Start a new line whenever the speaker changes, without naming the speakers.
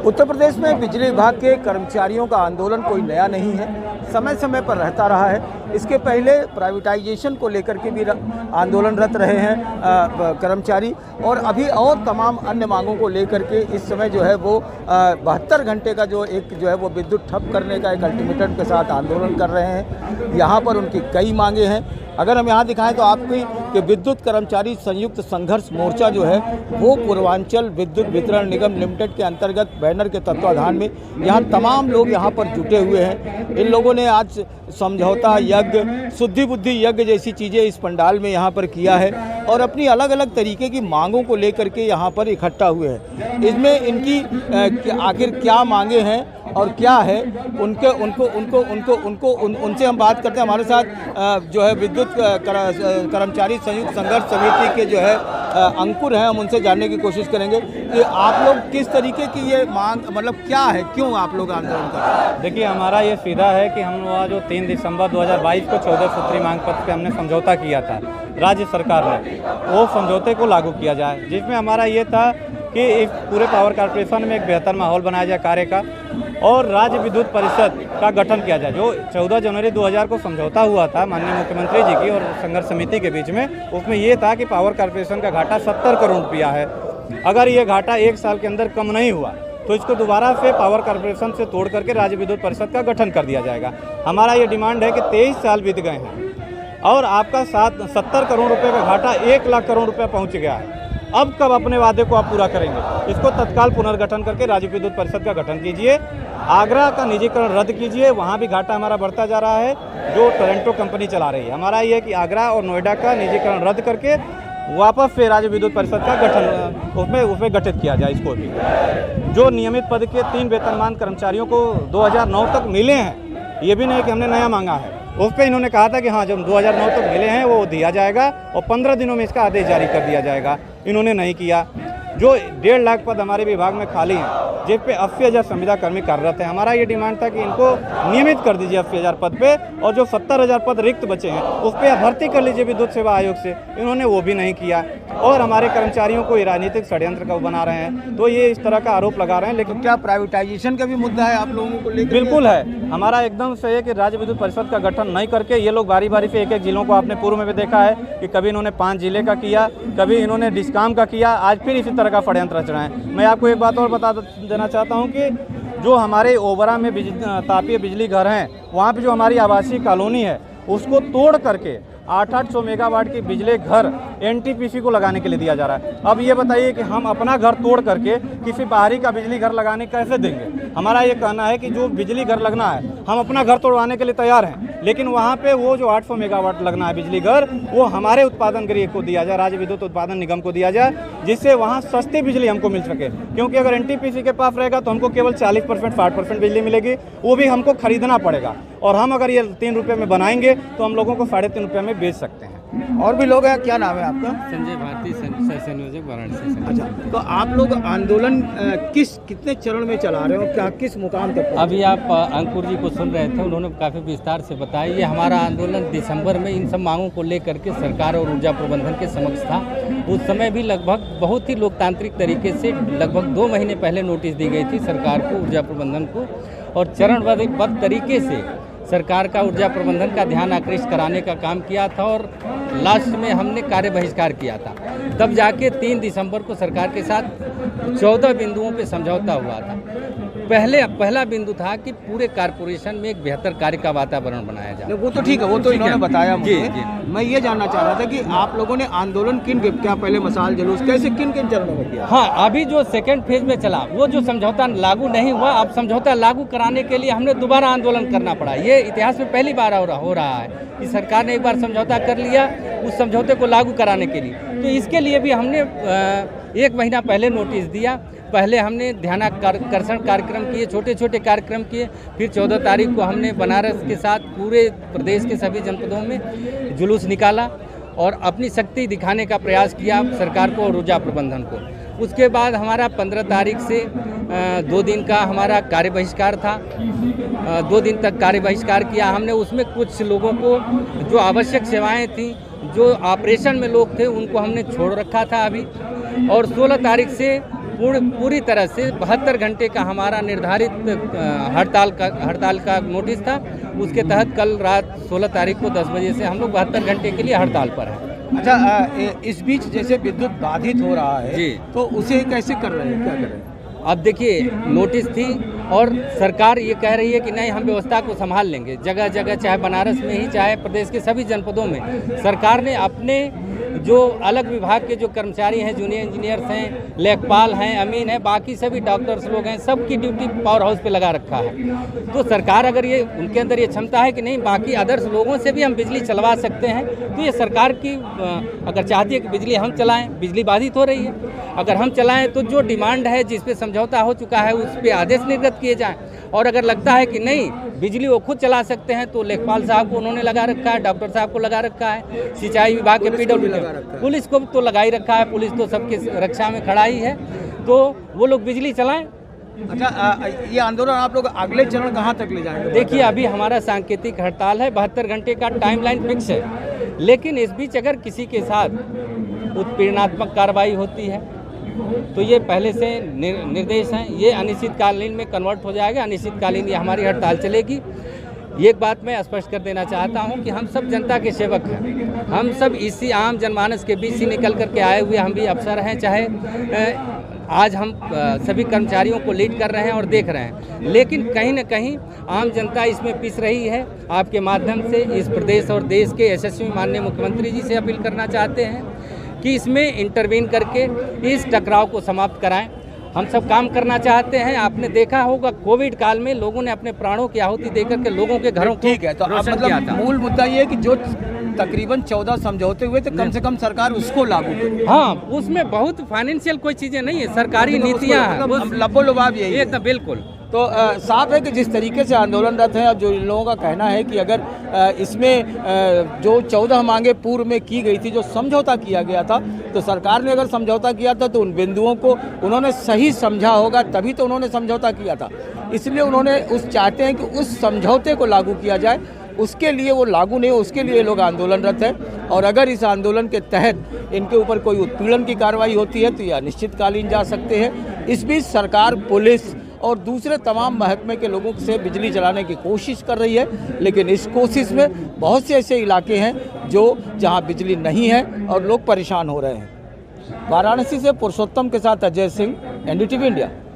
उत्तर प्रदेश में बिजली विभाग के कर्मचारियों का आंदोलन कोई नया नहीं है, समय समय पर रहता रहा है। इसके पहले प्राइवेटाइजेशन को लेकर के भी आंदोलनरत रहे हैं कर्मचारी, और अभी और तमाम अन्य मांगों को लेकर के इस समय जो है वो 72 घंटे का जो है वो विद्युत ठप करने का एक अल्टीमेटम के साथ आंदोलन कर रहे हैं। यहाँ पर उनकी कई मांगे हैं। अगर हम यहाँ दिखाएं तो आपकी कि विद्युत कर्मचारी संयुक्त संघर्ष मोर्चा जो है वो पूर्वांचल विद्युत वितरण निगम लिमिटेड के अंतर्गत बैनर के तत्वाधान में यहाँ तमाम लोग यहाँ पर जुटे हुए हैं। इन लोगों ने आज समझौता यज्ञ, शुद्धि बुद्धि यज्ञ जैसी चीज़ें इस पंडाल में यहाँ पर किया है और अपनी अलग अलग तरीके की मांगों को लेकर के यहाँ पर इकट्ठा हुए हैं। इसमें इनकी आखिर क्या मांगे हैं और क्या है उनसे हम बात करते हैं। हमारे साथ जो है विद्युत कर्मचारी संयुक्त संघर्ष समिति के जो है अंकुर हैं, हम उनसे जानने की कोशिश करेंगे कि आप लोग किस तरीके की ये मांग, मतलब क्या है, क्यों आप लोग आंदोलन कर रहे हैं।
देखिए, हमारा ये सीधा है कि हम लोग जो 3 दिसंबर 2022 को 14 सूत्री मांग पत्र पे हमने समझौता किया था राज्य सरकार ने, वो समझौते को लागू किया जाए, जिसमें हमारा ये था कि इस पूरे पावर कॉर्पोरेशन में एक बेहतर माहौल बनाया जाए कार्य का और राज्य विद्युत परिषद का गठन किया जाए। जो 14 जनवरी 2000 को समझौता हुआ था माननीय मुख्यमंत्री जी की और संघर्ष समिति के बीच में, उसमें ये था कि पावर कॉर्पोरेशन का घाटा 70 करोड़ रुपया है। अगर ये घाटा 1 साल के अंदर कम नहीं हुआ तो इसको दोबारा से पावर कॉर्पोरेशन से तोड़ करके राज्य विद्युत परिषद का गठन कर दिया जाएगा। हमारा ये डिमांड है कि 23 साल बीत गए हैं और आपका 70 करोड़ रुपये का घाटा 1 लाख करोड़ रुपये पहुँच गया है। अब कब अपने वादे को आप पूरा करेंगे? इसको तत्काल पुनर्गठन करके राज्य विद्युत परिषद का गठन कीजिए। आगरा का निजीकरण रद्द कीजिए, वहाँ भी घाटा हमारा बढ़ता जा रहा है जो टोरंटो कंपनी चला रही है। हमारा ये है कि आगरा और नोएडा का निजीकरण रद्द करके वापस से राज्य विद्युत परिषद का गठन उसमें गठित किया जाए। इसको भी जो नियमित पद के 3 वेतनमान कर्मचारियों को 2009 तक मिले हैं, ये भी नहीं कि हमने नया मांगा है, उस पर इन्होंने कहा था कि हाँ जब 2009 तक मिले हैं वो दिया जाएगा और 15 दिनों में इसका आदेश जारी कर दिया जाएगा। इन्होंने नहीं किया। जो 1.5 लाख पद हमारे विभाग में खाली हैं, जिस पे 80,000 संविदा कर्मी कार्यरत हैं, हमारा ये डिमांड था कि इनको नियमित कर दीजिए 80,000 पद पे, और जो 70,000 पद रिक्त बचे हैं उस पर भर्ती कर लीजिए विद्युत सेवा आयोग से। इन्होंने वो भी नहीं किया और हमारे कर्मचारियों को राजनीतिक षड्यंत्र का बना रहे हैं, तो ये इस तरह का आरोप लगा रहे हैं। लेकिन
क्या प्राइवेटाइजेशन का भी मुद्दा है आप लोगों को लेकर?
बिल्कुल है। हमारा एकदम से है कि राज्य विद्युत परिषद का गठन नहीं करके ये लोग बारी बारी से एक जिलों को, आपने पूर्व में भी देखा है कि कभी इन्होंने 5 जिले का किया, कभी इन्होंने डिस्काम का किया, आज फिर इसी तरह का षड्यंत्र रच रहे हैं। मैं आपको एक बात और बता देना चाहता हूँ कि जो हमारे ओबरा में तापीय बिजली घर हैं, वहाँ पे जो हमारी आवासीय कॉलोनी है उसको तोड़ करके 800 मेगावाट की बिजली घर एनटीपीसी को लगाने के लिए दिया जा रहा है। अब ये बताइए कि हम अपना घर तोड़ करके किसी बाहरी का बिजली घर लगाने कैसे देंगे? हमारा ये कहना है कि जो बिजली घर लगना है, हम अपना घर तोड़वाने के लिए तैयार हैं, लेकिन वहाँ पे वो जो 800 मेगावाट लगना है बिजली घर, वो हमारे उत्पादन गृह को दिया जाए, राज्य विद्युत उत्पादन निगम को दिया जाए, जिससे वहाँ सस्ती बिजली हमको मिल सके। क्योंकि अगर एनटीपीसी के पास रहेगा तो हमको केवल 40% 60% बिजली मिलेगी, वो भी हमको खरीदना पड़ेगा। और हम अगर ये 3 रुपये में बनाएंगे तो हम लोगों को 3.5 रुपये में बेच सकते हैं।
और भी लोग हैं, क्या नाम है आपका?
संजय भारती, संयोजक वाराणसी।
अच्छा, तो आप लोग आंदोलन कितने चरण में चला रहे हो, क्या किस मुकाम तक?
अभी आप अंकुर जी को सुन रहे थे, उन्होंने काफ़ी विस्तार से बताया। ये हमारा आंदोलन दिसंबर में इन सब मांगों को लेकर के सरकार और ऊर्जा प्रबंधन के समक्ष था। उस समय भी लगभग बहुत ही लोकतांत्रिक तरीके से लगभग 2 महीने पहले नोटिस दी गई थी सरकार को, ऊर्जा प्रबंधन को, और चरणबद्ध तरीके से सरकार का ऊर्जा प्रबंधन का ध्यान आकृष्ट कराने का काम किया था और लास्ट में हमने कार्य बहिष्कार किया था। तब जाके 3 दिसंबर को सरकार के साथ 14 बिंदुओं पे समझौता हुआ था। पहला बिंदु था कि पूरे कॉर्पोरेशन में एक बेहतर कार्य का वातावरण बनाया जाए।
वो तो ठीक है, वो तो इन्होंने बताया मुझे।
जी।
मैं ये जानना चाह रहा था कि आप लोगों ने आंदोलन क्या पहले मसाल जुलूस कैसे किन चरणों में किया?
हाँ, अभी जो 2nd फेज में चला, वो जो समझौता लागू नहीं हुआ, अब समझौता लागू कराने के लिए हमने दोबारा आंदोलन करना पड़ा। ये इतिहास में पहली बार हो रहा है कि सरकार ने एक बार समझौता कर लिया, उस समझौते को लागू कराने के लिए। तो इसके लिए भी हमने 1 महीना पहले नोटिस दिया। पहले हमने ध्यानाकर्षण कार्यक्रम किए, छोटे छोटे कार्यक्रम किए, फिर 14 तारीख को हमने बनारस के साथ पूरे प्रदेश के सभी जनपदों में जुलूस निकाला और अपनी शक्ति दिखाने का प्रयास किया सरकार को और ऊर्जा प्रबंधन को। उसके बाद हमारा 15 तारीख से 2 दिन का हमारा कार्य बहिष्कार था। 2 दिन तक कार्य बहिष्कार किया हमने। उसमें कुछ लोगों को जो आवश्यक सेवाएं थी, जो ऑपरेशन में लोग थे, उनको हमने छोड़ रखा था अभी। और 16 तारीख से पूरी तरह से 72 घंटे का हमारा निर्धारित हड़ताल का नोटिस था। उसके तहत कल रात 16 तारीख को 10 बजे से हम लोग 72 घंटे के लिए हड़ताल पर हैं।
अच्छा, इस बीच जैसे विद्युत बाधित हो रहा है
जी।
तो उसे कैसे कर रहे हैं, क्या कर रहे हैं?
अब देखिए, नोटिस थी और सरकार ये कह रही है कि नहीं, हम व्यवस्था को संभाल लेंगे। जगह जगह, चाहे बनारस में ही, चाहे प्रदेश के सभी जनपदों में सरकार ने अपने जो अलग विभाग के जो कर्मचारी हैं, जूनियर इंजीनियर्स हैं, लेखपाल हैं, अमीन हैं, बाकी सभी डॉक्टर्स लोग हैं, सबकी ड्यूटी पावर हाउस पे लगा रखा है। तो सरकार अगर ये उनके अंदर ये क्षमता है कि नहीं, बाकी अदर्स लोगों से भी हम बिजली चलवा सकते हैं, तो ये सरकार की अगर चाहती है कि बिजली हम चलाएं, बिजली बाधित हो रही है, अगर हम चलाएं तो जो डिमांड है, जिस पे समझौता हो चुका है, उस पर आदेश निर्गत किए जाएँ। और अगर लगता है कि नहीं, बिजली वो खुद चला सकते हैं, तो लेखपाल साहब को उन्होंने लगा रखा है, डॉक्टर साहब को लगा रखा है, सिंचाई विभाग के PWD पुलिस को तो लगा ही रखा है। पुलिस तो सबके रक्षा में खड़ा ही है, तो वो लोग बिजली चलाएं।
अच्छा, ये आंदोलन आप लोग अगले चरण कहाँ तक ले जाएंगे?
देखिए, अभी हमारा सांकेतिक हड़ताल है, 72 घंटे का टाइमलाइन फिक्स है, लेकिन इस बीच अगर किसी के साथ उत्पीड़नात्मक कार्रवाई होती है तो ये पहले से निर्देश हैं, ये अनिश्चितकालीन में कन्वर्ट हो जाएगा। अनिश्चितकालीन ये हमारी हड़ताल चलेगी। एक बात मैं स्पष्ट कर देना चाहता हूं कि हम सब जनता के सेवक हैं, हम सब इसी आम जनमानस के बीच से निकल कर के आए हुए हम भी अफसर हैं। चाहे आज हम सभी कर्मचारियों को लीड कर रहे हैं और देख रहे हैं, लेकिन कहीं न कहीं आम जनता इसमें पिस रही है। आपके माध्यम से इस प्रदेश और देश के यशस्वी माननीय मुख्यमंत्री जी से अपील करना चाहते हैं कि इसमें इंटरवीन करके इस टकराव को समाप्त कराएं। हम सब काम करना चाहते हैं। आपने देखा होगा, कोविड काल में लोगों ने अपने प्राणों की आहुति देकर के लोगों के घरों को
ठीक है, तो अब
रोशन किया था।
मूल मुद्दा ये है कि जो तकरीबन 14 समझौते हुए थे, कम से कम सरकार उसको लागू करे।
हाँ, उसमें बहुत फाइनेंशियल कोई चीज़ें नहीं है, सरकारी नीतियाँ हैं,
लबो-लुबाब यही है।
एकदम बिल्कुल।
तो साफ है कि जिस तरीके से आंदोलनरत हैं, अब जो इन लोगों का कहना है कि अगर इसमें जो 14 मांगे पूर्व में की गई थी, जो समझौता किया गया था, तो सरकार ने अगर समझौता किया था तो उन बिंदुओं को उन्होंने सही समझा होगा, तभी तो उन्होंने समझौता किया था। इसलिए उन्होंने चाहते हैं कि उस समझौते को लागू किया जाए। उसके लिए वो लागू नहीं हो, उसके लिए लोग आंदोलनरत हैं। और अगर इस आंदोलन के तहत इनके ऊपर कोई उत्पीड़न की कार्रवाई होती है तो ये अनिश्चितकालीन जा सकते हैं। इस बीच सरकार, पुलिस और दूसरे तमाम महकमे के लोगों से बिजली चलाने की कोशिश कर रही है, लेकिन इस कोशिश में बहुत से ऐसे इलाके हैं जो जहां बिजली नहीं है और लोग परेशान हो रहे हैं। वाराणसी से पुरुषोत्तम के साथ अजय सिंह, NDTV इंडिया।